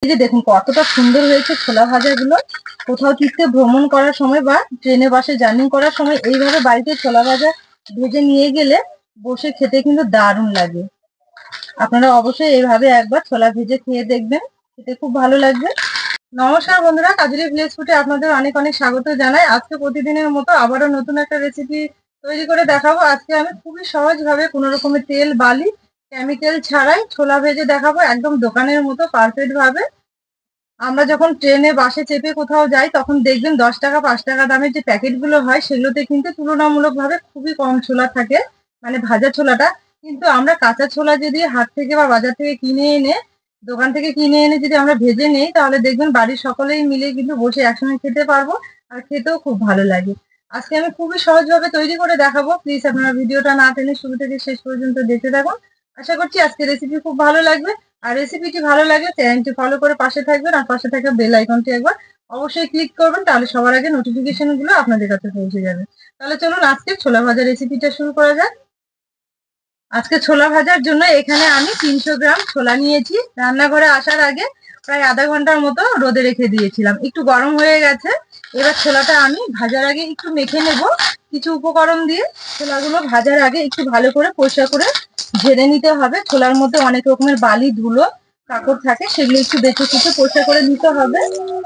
এই যে দেখুন কতটা সুন্দর হয়েছে ছোলা ভাজাগুলো। কোথাও তীর্থে ভ্রমণ করার সময় বা ট্রেনে বাসে জার্নি করার সময় এইভাবে বাড়িতে ছোলা ভাজা ভেজে নিয়ে গেলে বসে খেতে কিন্তু দারুণ লাগে। আপনারা অবশ্যই এইভাবে একবার ছোলা ভেজে খেয়ে দেখবেন, খেতে খুব ভালো লাগবে। নমস্কার বন্ধুরা, কাজরি ভিলেজ ফুডে আপনাদের অনেক অনেক স্বাগত জানাই। আজকে প্রতিদিনের মতো আবারও নতুন একটা রেসিপি তৈরি করে দেখাবো। আজকে আমি খুবই সহজভাবে কোনো রকমের তেল বালি কেমিক্যাল ছাড়াই ছোলা ভেজে দেখাবো, একদম দোকানের মতো পারফেক্ট ভাবে। আমরা যখন ট্রেনে বাসে চেপে কোথাও যাই তখন দেখবেন 10 টাকা 5 টাকা দামের যে প্যাকেটগুলো হয় সেগুলোতে কিন্তু তুলনামূলকভাবে খুবই কম ছোলা থাকে, মানে ভাজা ছোলাটা। কিন্তু আমরা কাঁচা ছোলা যদি হাট থেকে বা বাজার থেকে কিনে এনে, দোকান থেকে কিনে এনে যদি আমরা ভেজে নেই তাহলে দেখবেন বাড়ির সকলেই মিলে কিন্তু বসে একসঙ্গে খেতে পারবো, আর খেতেও খুব ভালো লাগে। আজকে আমি খুবই সহজভাবে তৈরি করে দেখাবো। প্লিজ আপনারা ভিডিওটা না টেনে শুরু থেকে শেষ পর্যন্ত দেখতে থাকুন। আশা করছি আজকে রেসিপি খুব ভালো লাগবে। আর রেসিপিটি ভালো লাগলে চ্যানেলটি ফলো করে পাশে থাকবেন, আর পাশে থাকা বেল আইকনটি একবার অবশ্যই ক্লিক করবেন, তাহলে সবার আগে নোটিফিকেশন গুলো আপনাদের কাছে পৌঁছে যাবে। তাহলে চলুন আজকে ছোলা ভাজা রেসিপিটা শুরু করা যাক। আজকে ছোলা ভাজার জন্য এখানে আমি 300 গ্রাম ছোলা নিয়েছি। রান্নাঘরে আসার আগে প্রায় আধা ঘন্টার মতো রোদে রেখে দিয়েছিলাম, একটু গরম হয়ে গেছে। এবার ছোলাটা আমি ভাজার আগে একটু মেখে নেব কিছু উপকরণ দিয়ে। ছোলাগুলো ভাজার আগে একটু ভালো করে পরিষ্কার করে ঝেড়ে নিতে হবে। ছোলার মধ্যে অনেক রকমের বালি ধুলো কাপড় থাকে, সেগুলো একটু বেছে কুচে পরিষ্কার করে নিতে হবে।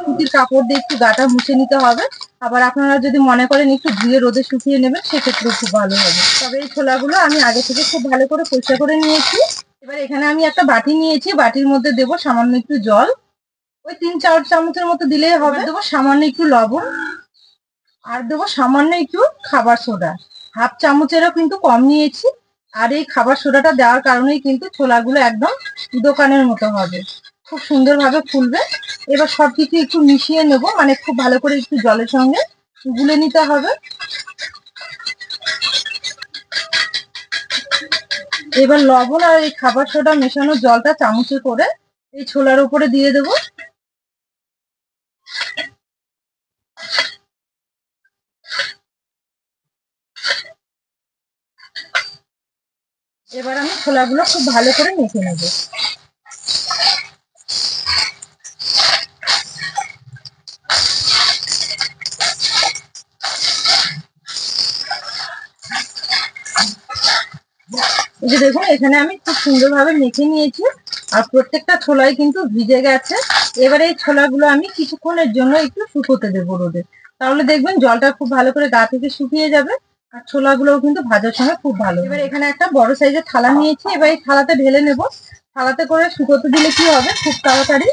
সুতির কাপড় দিয়ে একটু গাটা মুছে নিতে হবে। আবার আপনারা যদি মনে করেন একটু ধুয়ে রোদে শুকিয়ে নেবেন সেক্ষেত্রেও খুব ভালো হবে। তবে এই ছোলাগুলো আমি আগে থেকে খুব ভালো করে পরিষ্কার করে নিয়েছি। এবার এখানে আমি একটা বাটি নিয়েছি, বাটির মধ্যে দেবো সামান্য একটু জল, ওই 3-4 চামচের মতো দিলেই হবে। দেবো সামান্য একটু লবণ, আর দেবো সামান্য একটু খাবার সোডা, হাফ চামচেরও কিন্তু কম নিয়েছি। আর এই খাবার সোডাটা দেওয়ার কারণেই কিন্তু ছোলাগুলো একদম দোকানের মতো হবে, খুব সুন্দরভাবে ফুলবে। এবার সবকিছু একটু মিশিয়ে নেব, মানে খুব ভালো করে একটু জলের সঙ্গে গুলে নিতে হবে। এবার লবণ আর এই খাবার সোডা মেশানো জলটা চামচে করে এই ছোলার উপরে দিয়ে দেব। এবার আমি ছোলাগুলো খুব ভালো করে মেখে নেব। এই যে দেখুন এখানে আমি খুব সুন্দরভাবে মেখে নিয়েছি, আর প্রত্যেকটা ছোলাই কিন্তু ভিজে গেছে। এবারে এই ছোলাগুলো আমি কিছুক্ষণের জন্য একটু শুকোতে দেবো রোদে, তাহলে দেখবেন জলটা খুব ভালো করে গা থেকে শুকিয়ে যাবে, আর ছোলাগুলোও কিন্তু ভাজার সময় খুব ভালো। এবার এখানে একটা বড় সাইজের থালা নিয়েছি, এবার এই থালাতে ঢেলে নেব। থালাতে করে শুকোতে দিলে কি হবে, খুব তাড়াতাড়ি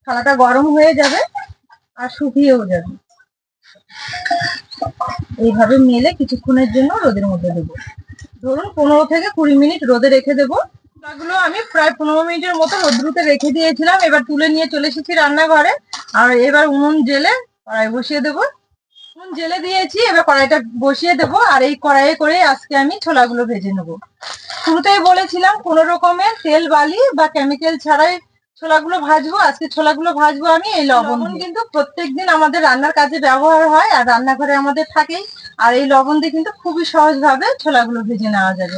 থালাটা গরম হয়ে যাবে আর শুকিয়েও যাবে। এইভাবে মেলে কিছুক্ষণের জন্য রোদের মধ্যে দেবো, ধরুন 15 থেকে 20 মিনিট রোদে রেখে দেবো। ছোলাগুলো আমি প্রায় 15 মিনিটের মতো রোদ্রুতে রেখে দিয়েছিলাম। এবার তুলে নিয়ে চলে এসেছি রান্নাঘরে, আর এবার উনুন জেলে কড়াই বসিয়ে দেবো। উনুন জেলে দিয়েছি, এবার কড়াইটা বসিয়ে দেবো, আর এই কড়াইয়ে করে আজকে আমি ছোলাগুলো ভেজে নেবো। শুরুতেই বলেছিলাম কোনো রকমের তেল বালি বা কেমিক্যাল ছাড়াই ছোলাগুলো ভাজবো। আজকে ছোলাগুলো ভাজবো আমি এই লবণ কিন্তু প্রত্যেকদিন আমাদের রান্নার কাজে ব্যবহার হয়, আর রান্নাঘরে আমাদের থাকেই। আর এই লবণ দিয়ে কিন্তু খুবই সহজভাবে ছোলাগুলো ভেজে নেওয়া যাবে।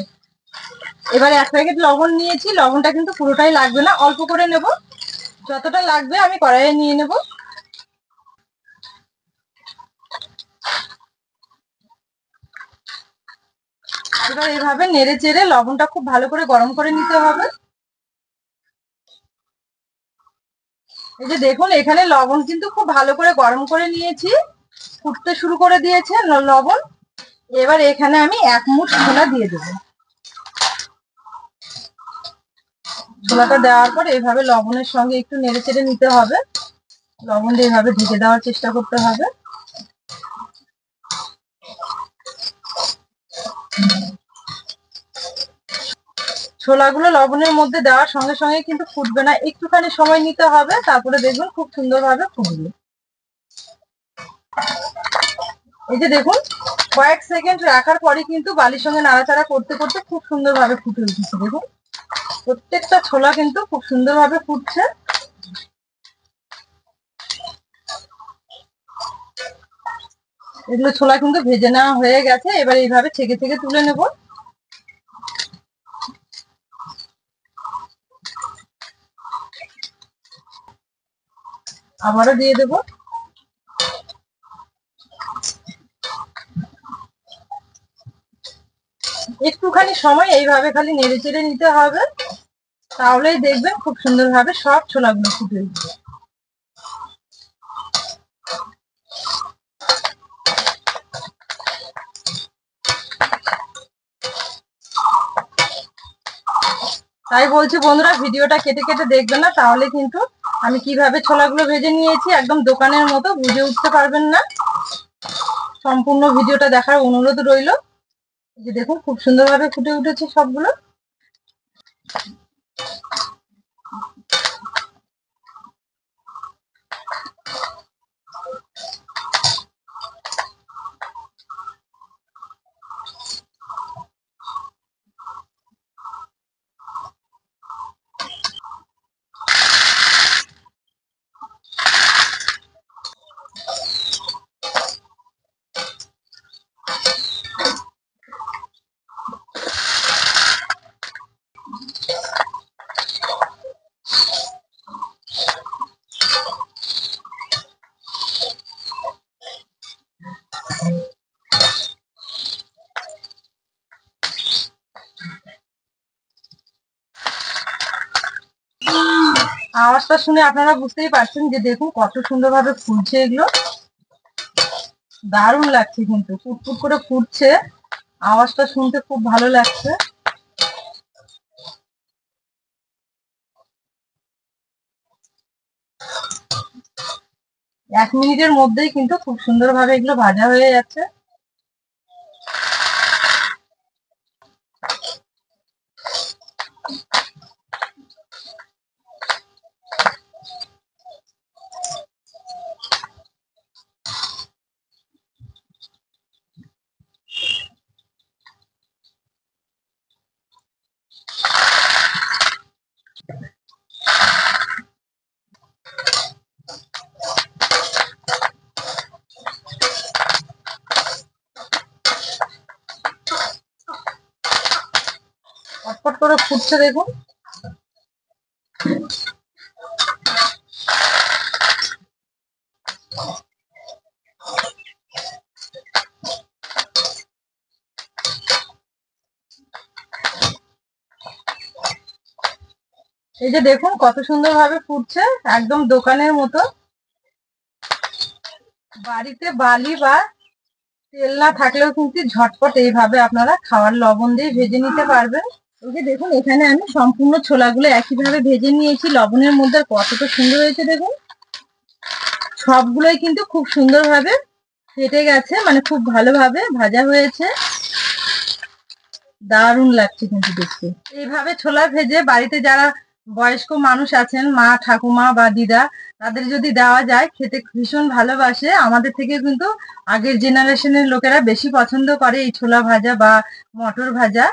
এবার 1 প্যাকেট লবণ নিয়েছি, লবণটা কিন্তু পুরোটাই লাগবে না, অল্প করে নেব। যতটা লাগবে আমি কড়াইয়ে নিয়ে নেব। এবার এইভাবে নেড়ে চেড়ে লবণটা খুব ভালো করে গরম করে নিতে হবে। এই যে দেখুন এখানে লবণ কিন্তু খুব ভালো করে গরম করে নিয়েছি, ফুটতে শুরু করে দিয়েছে লবণ। এবার এখানে আমি 1 মুঠ ছোলা দিয়ে দেবো। ছোলাটা দেওয়ার পর এইভাবে লবণের সঙ্গে একটু নেড়ে চেড়ে নিতে হবে। লবণ দিয়ে এইভাবে ঢেকে দেওয়ার চেষ্টা করতে হবে। ছোলাগুলো লবণের মধ্যে দেওয়ার সঙ্গে সঙ্গে কিন্তু ফুটবে না, একটুখানি সময় নিতে হবে, তারপরে দেখবেন খুব সুন্দরভাবে ফুটবে। এই যে দেখুন কয়েক সেকেন্ড রাখার পরে কিন্তু বালির সঙ্গে নাড়াচাড়া করতে করতে খুব সুন্দরভাবে ফুটে উঠেছে। দেখুন প্রত্যেকটা ছোলা কিন্তু খুব সুন্দরভাবে ফুটছে। এগুলো ছোলা কিন্তু ভেজে নেওয়া হয়ে গেছে। এবার এইভাবে ছেঁকে ছেঁকে তুলে নেব। আবারও দিয়ে দেবো। একটুখানি সময় এইভাবে খালি নেড়ে চেড়ে নিতে হবে, তাহলেই দেখবেন খুব সুন্দরভাবে সব ছোলাগুলো ফুটে উঠবে। তাই বলছি বন্ধুরা, ভিডিওটা কেটে কেটে দেখবেন না, তাহলে কিন্তু আমি কিভাবে ছোলাগুলো ভেজে নিয়েছি একদম দোকানের মতো বুঝে উঠতে পারবেন না। সম্পূর্ণ ভিডিওটা দেখার অনুরোধ রইল। যে দেখুন খুব সুন্দরভাবে ফুটে উঠেছে সবগুলো। আওয়াজটা শুনে আপনারা বুঝতেই পারছেন যে দেখুন কত সুন্দরভাবে ফুলছে এগুলো। দারুণ লাগছে, কিন্তু ফুটফুট করে ফুটছে, আওয়াজটা শুনতে খুব ভালো লাগছে। এক মিনিটের মধ্যেই কিন্তু খুব সুন্দরভাবে এগুলো ভাজা হয়ে যাচ্ছে। ফটফট করে ফুটছে দেখুন। এই যে দেখুন কত সুন্দরভাবে ফুটছে, একদম দোকানের মতো। বাড়িতে বালি বা তেল না থাকলেও কিন্তু ঝটপট এইভাবে আপনারা খাওয়ার লবণ দিয়ে ভেজে নিতে পারবেন। এই যে দেখুন এখানে আমি সম্পূর্ণ ছোলাগুলো একইভাবে ভেজে নিয়েছি লবণের মধ্যে, কতটা সুন্দর হয়েছে দেখুন। সবগুলোই কিন্তু খুব সুন্দরভাবে ফেটে গেছে, মানে খুব ভালোভাবে ভাজা হয়েছে। দারুণ লাগছে কিন্তু দেখতে। এইভাবে ছোলা ভেজে বাড়িতে যারা বয়স্ক মানুষ আছেন, মা ঠাকুমা বা দিদা, তাদের যদি দেওয়া যায় খেতে ভীষণ ভালোবাসে। আমাদের থেকে কিন্তু আগের জেনারেশনের লোকেরা বেশি পছন্দ করে এই ছোলা ভাজা বা মটর ভাজা,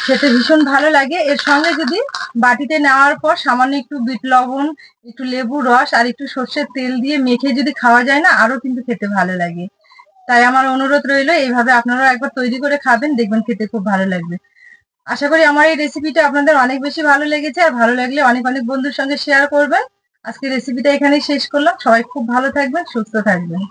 খেতে ভীষণ ভালো লাগে। এর সঙ্গে যদি বাটিতে নেওয়ার পর সামান্য একটু বিট লবণ, একটু লেবুর রস আর একটু সর্ষের তেল দিয়ে মেখে যদি খাওয়া যায় না, আরো কিন্তু খেতে ভালো লাগে। তাই আমার অনুরোধ রইল এইভাবে আপনারা একবার তৈরি করে খাবেন, দেখবেন খেতে খুব ভালো লাগবে। আশা করি আমার এই রেসিপিটা আপনাদের অনেক বেশি ভালো লেগেছে, আর ভালো লাগলে অনেক অনেক বন্ধুর সঙ্গে শেয়ার করবেন। আজকে রেসিপিটা এখানেই শেষ করলাম। সবাই খুব ভালো থাকবেন, সুস্থ থাকবেন।